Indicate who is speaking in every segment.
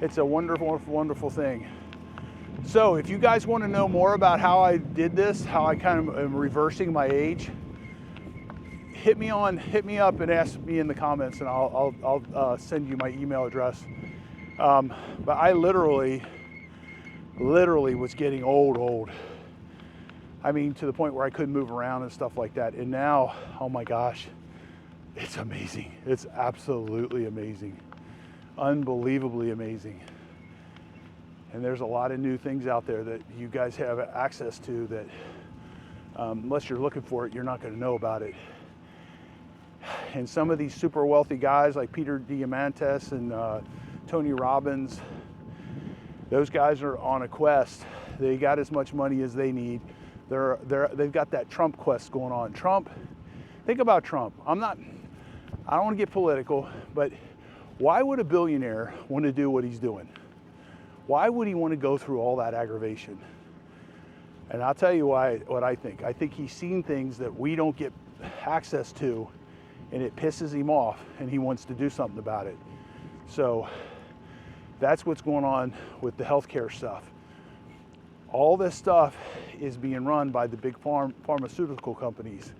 Speaker 1: It's a wonderful, wonderful thing. So if you guys want to know more about how I did this, how I kind of am reversing my age, hit me up and ask me in the comments, and I'll send you my email address. But I literally was getting old. I mean, to the point where I couldn't move around and stuff like that. And now, oh my gosh, it's amazing. It's absolutely amazing. Unbelievably amazing. And there's a lot of new things out there that you guys have access to that, unless you're looking for it, you're not going to know about it. And some of these super wealthy guys like Peter Diamandis and Tony Robbins, those guys are on a quest. They got as much money as they need. They've got that Trump quest going on. Trump, think about Trump. I don't want to get political, but why would a billionaire want to do what he's doing? Why would he want to go through all that aggravation? And I'll tell you what I think. I think he's seen things that we don't get access to, and it pisses him off, and he wants to do something about it. So that's what's going on with the healthcare stuff. All this stuff is being run by the big pharmaceutical companies,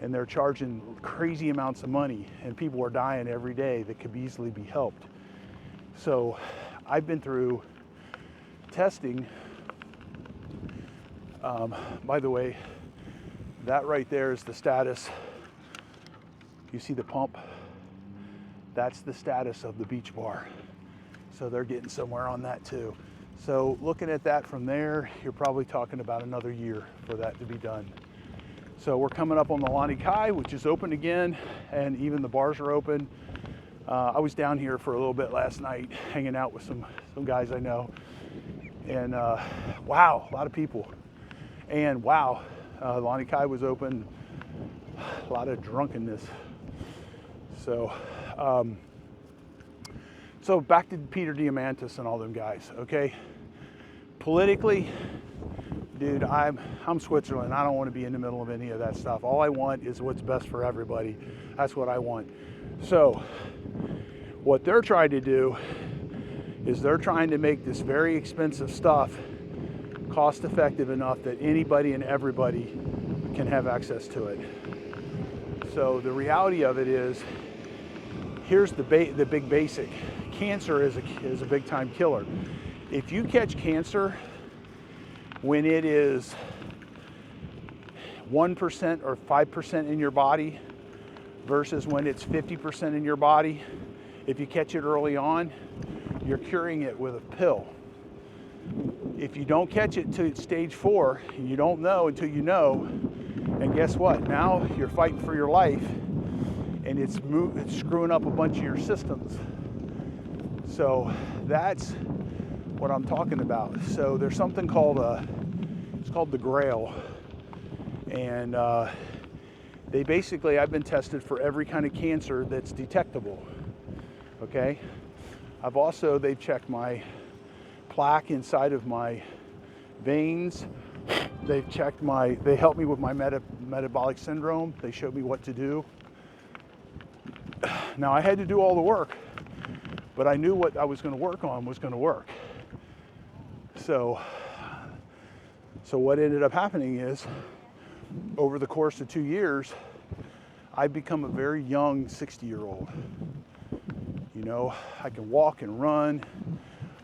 Speaker 1: and they're charging crazy amounts of money, and people are dying every day that could easily be helped. So I've been through testing. By the way, that right there is the status. You see the pump? That's the status of the beach bar. So they're getting somewhere on that too. So looking at that from there, you're probably talking about another year for that to be done. So we're coming up on the Lani Kai, which is open again, and even the bars are open. I was down here for a little bit last night, hanging out with some guys I know. And wow, a lot of people. And wow, Lani Kai was open, a lot of drunkenness. So, so back to Peter Diamandis and all them guys, okay? Politically, dude, I'm Switzerland. I don't want to be in the middle of any of that stuff. All I want is what's best for everybody. That's what I want. So, what they're trying to do is they're trying to make this very expensive stuff cost effective enough that anybody and everybody can have access to it. So the reality of it is, here's the big basic. Cancer is a big time killer. If you catch cancer when it is 1% or 5% in your body versus when it's 50% in your body, if you catch it early on, you're curing it with a pill. If you don't catch it to stage 4, you don't know until you know, and guess what? Now you're fighting for your life, and it's screwing up a bunch of your systems. So that's what I'm talking about. So there's something called it's called the Grail, and they basically, I've been tested for every kind of cancer that's detectable. Okay, they've checked my plaque inside of my veins. They helped me with my metabolic syndrome. They showed me what to do. Now I had to do all the work, but I knew what I was going to work on was going to work. So what ended up happening is, over the course of 2 years, I've become a very young 60-year-old. You know, I can walk and run.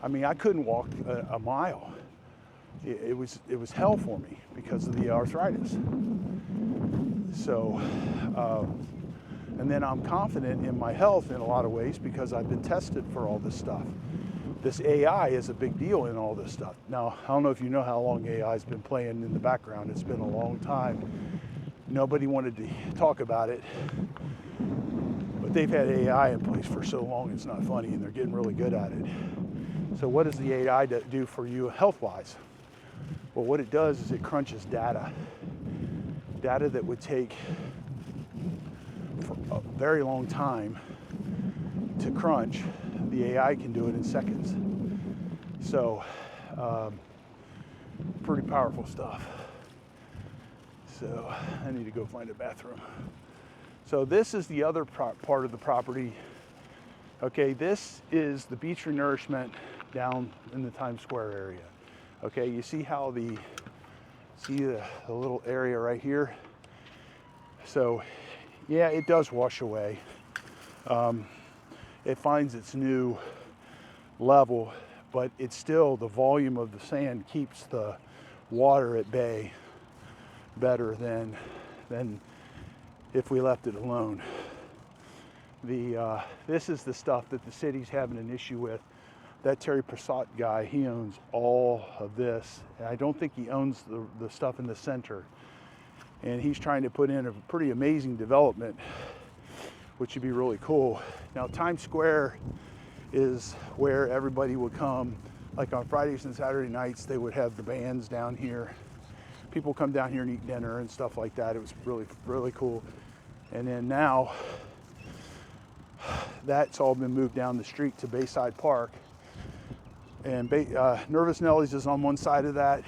Speaker 1: I mean, I couldn't walk a mile. It was hell for me because of the arthritis. So, and then I'm confident in my health in a lot of ways because I've been tested for all this stuff. This AI is a big deal in all this stuff. Now, I don't know if you know how long AI has been playing in the background. It's been a long time. Nobody wanted to talk about it, but they've had AI in place for so long it's not funny, and they're getting really good at it. So what does the AI do for you health-wise? Well, what it does is it crunches data that would take for a very long time to crunch. The AI can do it in seconds. So, pretty powerful stuff. So, I need to go find a bathroom. So this is the other part of the property. Okay, this is the beach renourishment down in the Times Square area. Okay, you see how the little area right here? So yeah, it does wash away. It finds its new level, but it's still, the volume of the sand keeps the water at bay better than if we left it alone. This is the stuff that the city's having an issue with. That Terry Prasad guy, he owns all of this. And I don't think he owns the stuff in the center. And he's trying to put in a pretty amazing development, which would be really cool. Now, Times Square is where everybody would come. Like on Fridays and Saturday nights, they would have the bands down here. People come down here and eat dinner and stuff like that. It was really, really cool. And then now, that's all been moved down the street to Bayside Park. And Nervous Nellie's is on one side of that.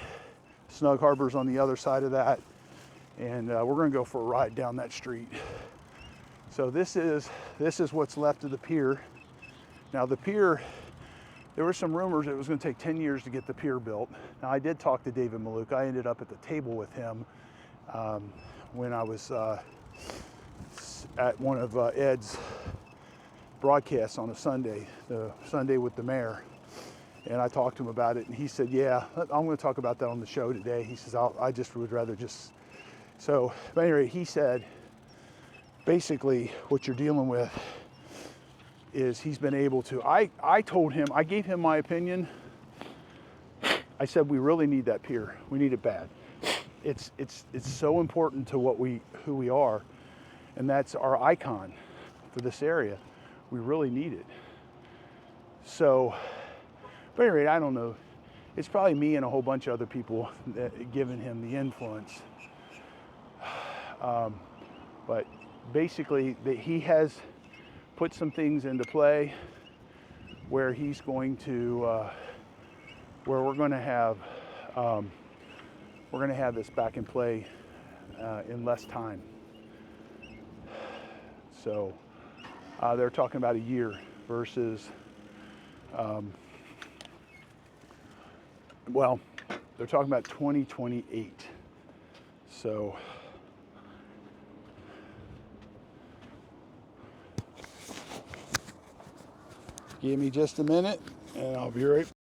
Speaker 1: Snug Harbor's on the other side of that. And we're gonna go for a ride down that street. So this is what's left of the pier. Now the pier, there were some rumors it was gonna take 10 years to get the pier built. Now I did talk to David Maluk. I ended up at the table with him when I was at one of Ed's broadcasts on a Sunday, the Sunday with the mayor. And I talked to him about it, and he said, yeah, I'm going to talk about that on the show today. He says, I just would rather just, so, but anyway, he said, basically what you're dealing with is he's been able to, I told him, I gave him my opinion. I said, we really need that pier. We need it bad. It's so important to who we are, and that's our icon for this area. We really need it. So, but anyway, I don't know. It's probably me and a whole bunch of other people that giving him the influence. But basically, he has put some things into play where he's going to, where we're going to have this back in play in less time. So they're talking about a year versus, well, they're talking about 2028. So give me just a minute and I'll be right back.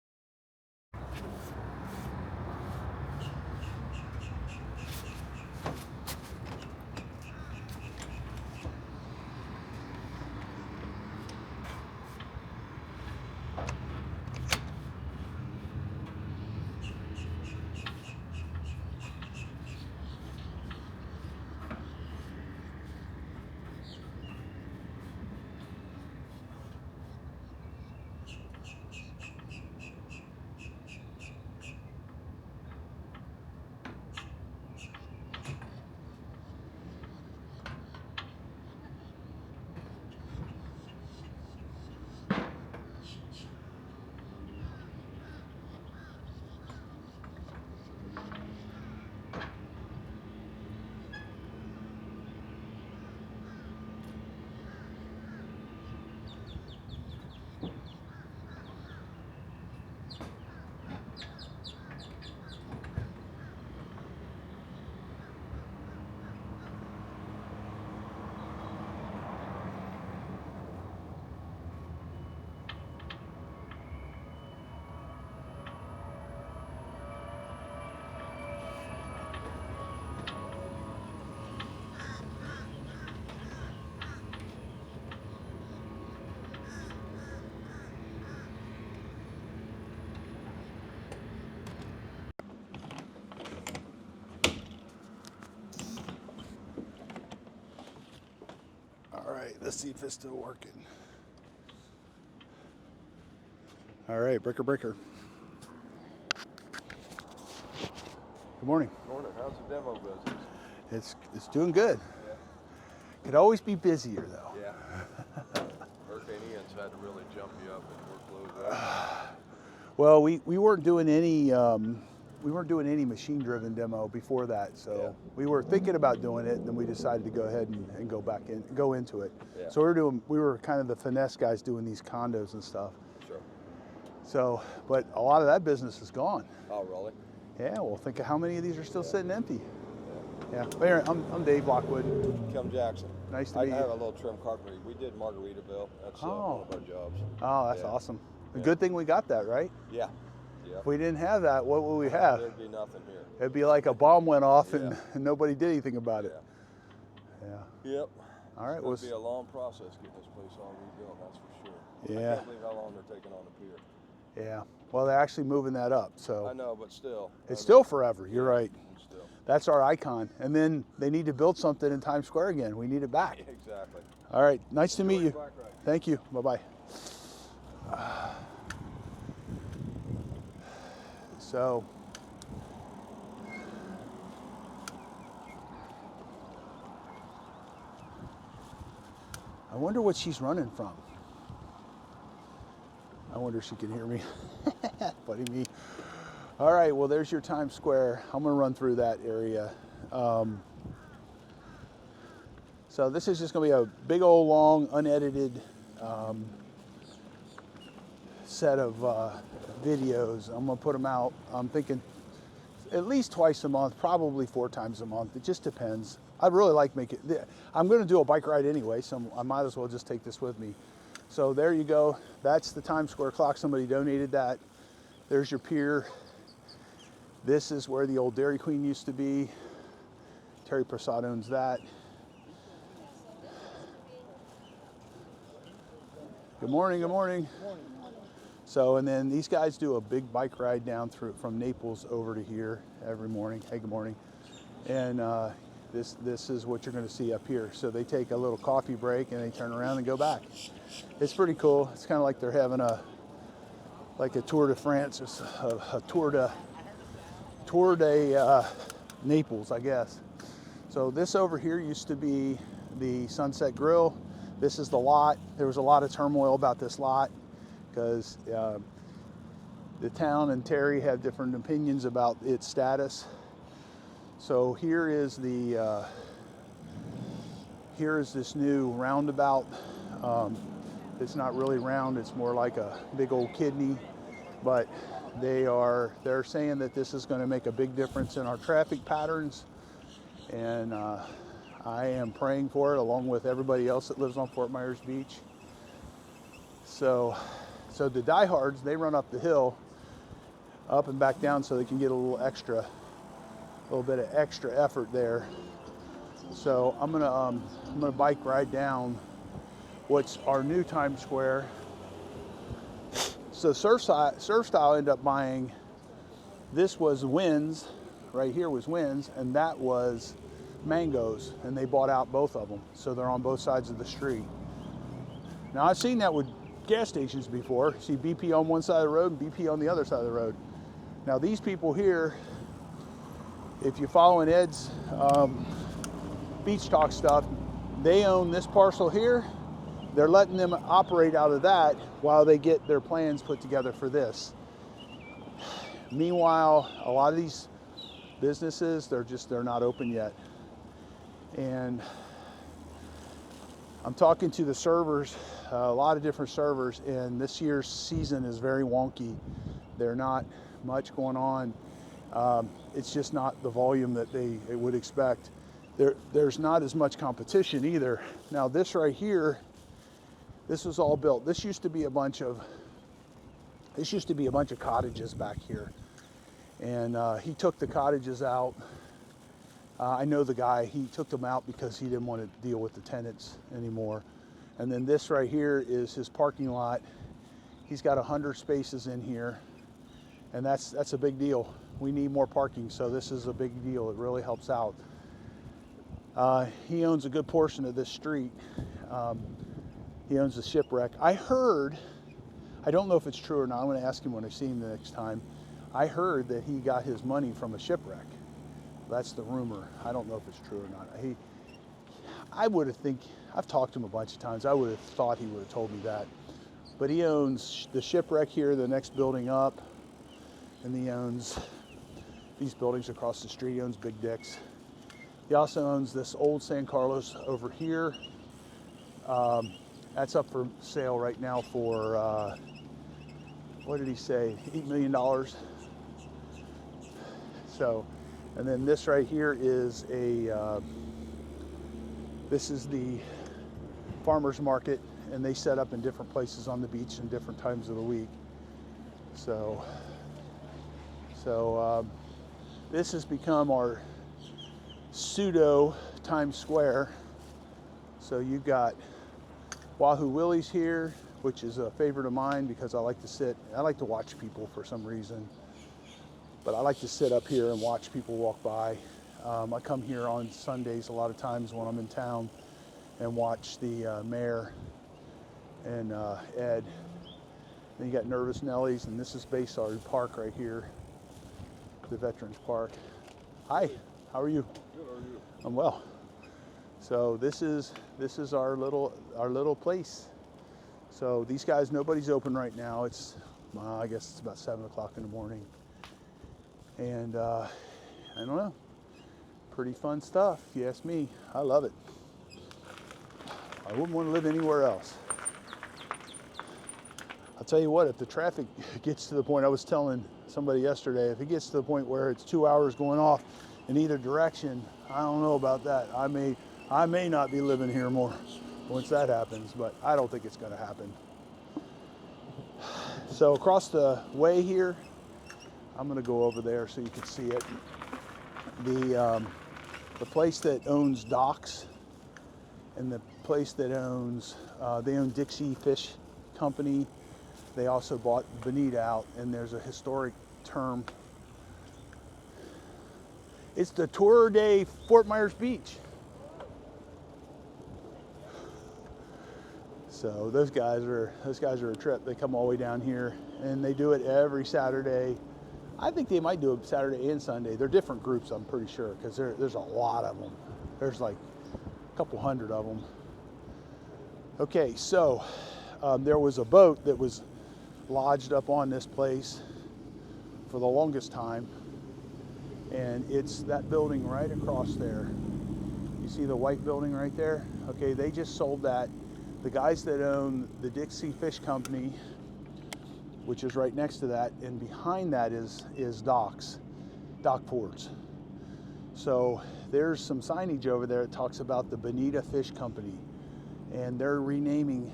Speaker 1: All right, let's see if it's still working. All right, breaker. Good morning.
Speaker 2: Good morning. How's the demo business?
Speaker 1: It's doing good.
Speaker 2: Yeah.
Speaker 1: Could always be busier though.
Speaker 2: Yeah. Hurricane Ian's had to really jump you up and workload up.
Speaker 1: Well, we weren't doing any machine-driven demo before that, so
Speaker 2: Yeah.
Speaker 1: we were thinking about doing it, and then we decided to go ahead and go into it.
Speaker 2: Yeah.
Speaker 1: So we were kind of the finesse guys doing these condos and stuff.
Speaker 2: Sure.
Speaker 1: So, but a lot of that business is gone.
Speaker 2: Oh, really?
Speaker 1: Yeah, well, think of how many of these are still sitting empty. Yeah. But anyway, I'm Dave Lockwood.
Speaker 2: Kim Jackson.
Speaker 1: Nice to
Speaker 2: I
Speaker 1: meet you.
Speaker 2: have a little trim carpentry. We did Margaritaville. That's one of our jobs.
Speaker 1: Oh, that's
Speaker 2: Yeah.
Speaker 1: awesome. A
Speaker 2: Yeah.
Speaker 1: good thing we got that, right?
Speaker 2: Yeah. Yeah.
Speaker 1: If we didn't have that, what would we have?
Speaker 2: There'd be nothing here.
Speaker 1: It'd be like a bomb went off
Speaker 2: Yeah.
Speaker 1: and nobody did anything about it.
Speaker 2: Yeah.
Speaker 1: Yeah.
Speaker 2: Yep.
Speaker 1: All right.
Speaker 2: It's going to be a long process getting this place all rebuilt, that's for sure.
Speaker 1: Yeah.
Speaker 2: I can't believe how long they're taking on the pier.
Speaker 1: Yeah. Well, they're actually moving that up,
Speaker 2: I
Speaker 1: so
Speaker 2: know, but still.
Speaker 1: it's still forever. You're right.
Speaker 2: Still.
Speaker 1: That's our icon. And then they need to build something in Times Square again. We need it back.
Speaker 2: Exactly.
Speaker 1: All right. Nice to meet you.
Speaker 2: Black Ride.
Speaker 1: Thank you. Bye-bye. So, I wonder what she's running from. I wonder if she can hear me. Buddy me. All right, well, there's your Times Square. I'm gonna run through that area. So this is just gonna be a big old long unedited set of videos. I'm gonna put them out. I'm thinking at least twice a month, probably 4 times a month. It just depends. I really like making. I'm gonna do a bike ride anyway, so I might as well just take this with me. So there you go. That's the Times Square clock. Somebody donated that. There's your pier. This is where the old Dairy Queen used to be. Terry Prasad owns that. Good morning, good morning. So, and then these guys do a big bike ride down through from Naples over to here every morning. Hey, good morning. And this is what you're going to see up here. So they take a little coffee break and they turn around and go back. It's pretty cool. It's kind of like they're having a Tour de France, or a Tour de Naples, I guess. So this over here used to be the Sunset Grill. This is the lot. There was a lot of turmoil about this lot because the town and Terry have different opinions about its status. So here is this new roundabout. It's not really round, it's more like a big old kidney, but they're saying that this is going to make a big difference in our traffic patterns, and I am praying for it along with everybody else that lives on Fort Myers Beach. So the diehards, they run up the hill, up and back down, so they can get a little bit of extra effort there. So I'm gonna bike ride down what's our new Times Square. So Surf Style ended up buying, this was Wynn's, right here was Wynn's, and that was Mango's, and they bought out both of them. So they're on both sides of the street. Now I've seen that with gas stations before. See BP on one side of the road and BP on the other side of the road. Now these people here, if you're following Ed's Beach Talk stuff, they own this parcel here. They're letting them operate out of that while they get their plans put together for this. Meanwhile, a lot of these businesses, they're not open yet. And I'm talking to the servers, a lot of different servers, and this year's season is very wonky. There's not much going on. It's just not the volume that they would expect. There's not as much competition either. Now this right here, this was all built. This used to be a bunch of cottages back here, and he took the cottages out. I know the guy. He took them out because he didn't want to deal with the tenants anymore. And then this right here is his parking lot. He's got 100 spaces in here, and that's a big deal. We need more parking, so this is a big deal. It really helps out. He owns a good portion of this street. He owns the Shipwreck. I heard, I don't know if it's true or not, I'm going to ask him when I see him the next time. I heard that he got his money from a shipwreck. That's the rumor. I don't know if it's true or not. I would have I've talked to him a bunch of times. I would have thought he would have told me that. But he owns the Shipwreck here, the next building up, and he owns these buildings across the street. He owns Big Dick's. He also owns this old San Carlos over here. That's up for sale right now for what did he say, $8 million. So, and then this right here is this is the farmer's market, and they set up in different places on the beach in different times of the week. So this has become our pseudo Times Square. So you've got Wahoo Willie's here, which is a favorite of mine because I like to watch people for some reason. But I like to sit up here and watch people walk by. I come here on Sundays a lot of times when I'm in town and watch the mayor and Ed. Then you got Nervous Nellies, and this is Bayside Park right here, the Veterans Park. Hi, how are you?
Speaker 2: Good, how are you?
Speaker 1: I'm well. So this is our little place. So these guys, nobody's open right now. It's I guess it's about 7 o'clock in the morning, and I don't know. Pretty fun stuff, if you ask me. I love it. I wouldn't want to live anywhere else. I'll tell you what, if the traffic gets to the point, I was telling somebody yesterday, if it gets to the point where it's 2 hours going off in either direction, I don't know about that. I may not be living here more once that happens, but I don't think it's going to happen. So across the way here, I'm going to go over there so you can see it. The place that owns Docks and the place that owns, they own Dixie Fish Company. They also bought Bonita out, and there's a historic term. It's the Tour de Fort Myers Beach. So those guys are a trip. They come all the way down here, and they do it every Saturday. I think they might do it Saturday and Sunday. They're different groups, I'm pretty sure, because there's a lot of them. There's like a couple hundred of them. Okay, so there was a boat that was lodged up on this place for the longest time, and it's that building right across there. You see the white building right there? Okay, they just sold that. The guys that own the Dixie Fish Company, which is right next to that, and behind that is Docks, Dock Ports. So there's some signage over there that talks about the Bonita Fish Company, and they're renaming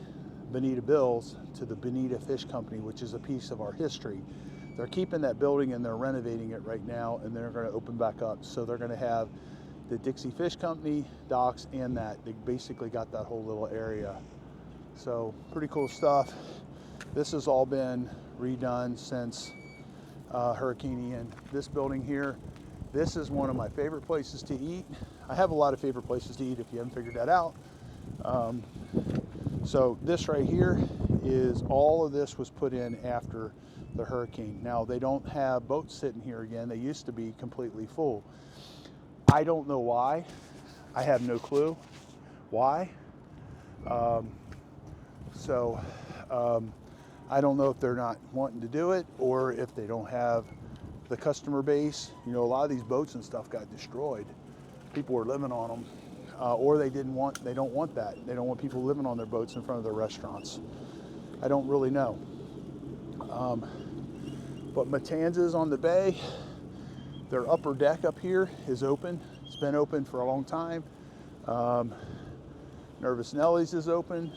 Speaker 1: Bonita Bills to the Bonita Fish Company, which is a piece of our history. They're keeping that building and they're renovating it right now, and they're going to open back up. So they're going to have the Dixie Fish Company, Docks, and that. They basically got that whole little area. So pretty cool stuff. This has all been redone since Hurricane Ian. This building here, this is one of my favorite places to eat. I have a lot of favorite places to eat if you haven't figured that out. So this right here is, all of this was put in after the hurricane. Now they don't have boats sitting here again. They used to be completely full. I don't know why. I have no clue why. I don't know if they're not wanting to do it or if they don't have the customer base. You know, a lot of these boats and stuff got destroyed. People were living on them, or they don't want that. They don't want people living on their boats in front of their restaurants. I don't really know. But Matanzas on the bay, their upper deck up here is open. It's been open for a long time. Nervous Nellies is open.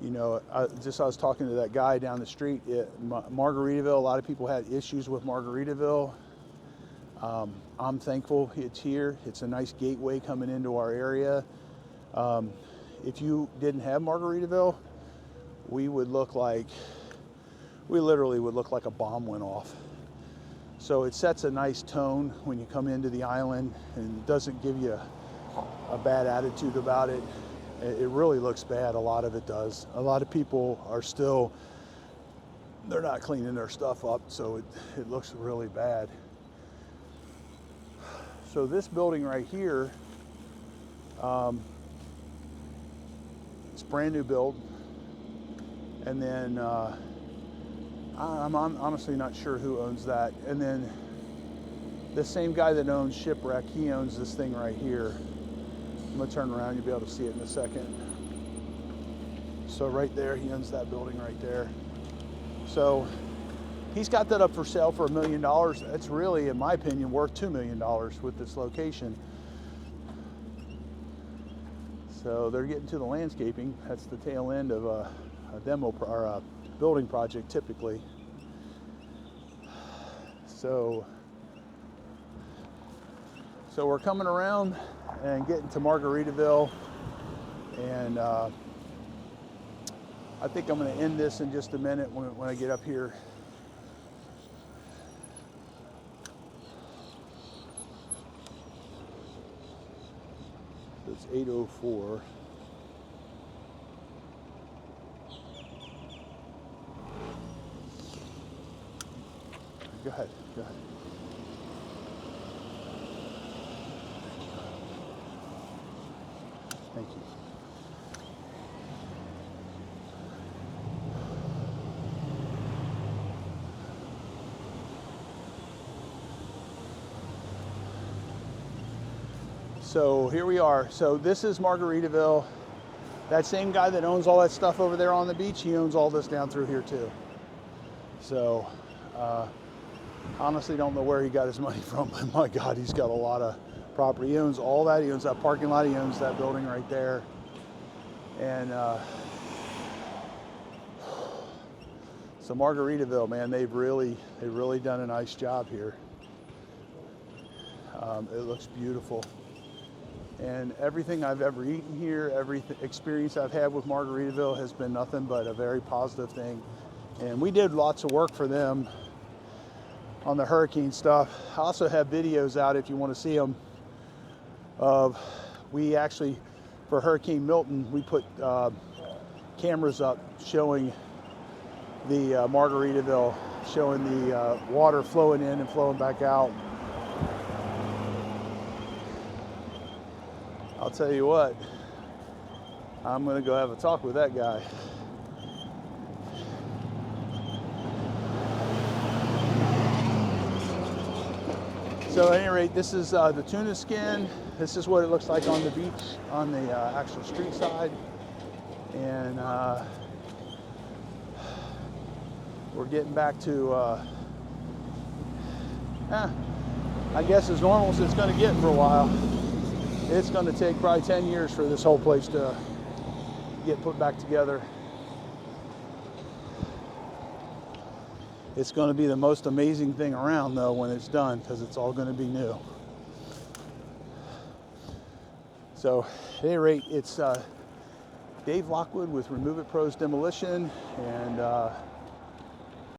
Speaker 1: You know, I was talking to that guy down the street. Margaritaville, a lot of people had issues with Margaritaville. I'm thankful it's here. It's a nice gateway coming into our area. If you didn't have Margaritaville, we literally would look like a bomb went off. So it sets a nice tone when you come into the island and doesn't give you a bad attitude about it. It really looks bad, a lot of it does. A lot of people are still, they're not cleaning their stuff up, so it looks really bad. So this building right here, it's brand new build. And then I'm honestly not sure who owns that. And then the same guy that owns Shipwreck, he owns this thing right here. I'm gonna turn around, you'll be able to see it in a second. So right there, he owns that building right there. So he's got that up for sale for $1 million. That's really, in my opinion, worth $2 million with this location. So they're getting to the landscaping. That's the tail end of a demo or a building project typically. So we're coming around and getting to Margaritaville, and I think I'm going to end this in just a minute when I get up here. It's 8:04. Go ahead. Thank you. So here we are. So this is Margaritaville. That same guy that owns all that stuff over there on the beach, he owns all this down through here too. So honestly don't know where he got his money from, but my God, he's got a lot of property. He owns all that. He owns that parking lot. He owns that building right there. And so Margaritaville, man, they've really done a nice job here. It looks beautiful. And everything I've ever eaten here, every experience I've had with Margaritaville has been nothing but a very positive thing. And we did lots of work for them on the hurricane stuff. I also have videos out if you want to see them we actually, for Hurricane Milton, we put cameras up showing the Margaritaville, showing the water flowing in and flowing back out. I'll tell you what, I'm going to go have a talk with that guy. So at any rate, this is the tuna skin. This is what it looks like on the beach, on the actual street side. And we're getting back to, I guess as normal as it's going to get for a while. It's going to take probably 10 years for this whole place to get put back together. It's going to be the most amazing thing around, though, when it's done, because it's all going to be new. So, at any rate, it's Dave Lockwood with Remove It Pros Demolition, and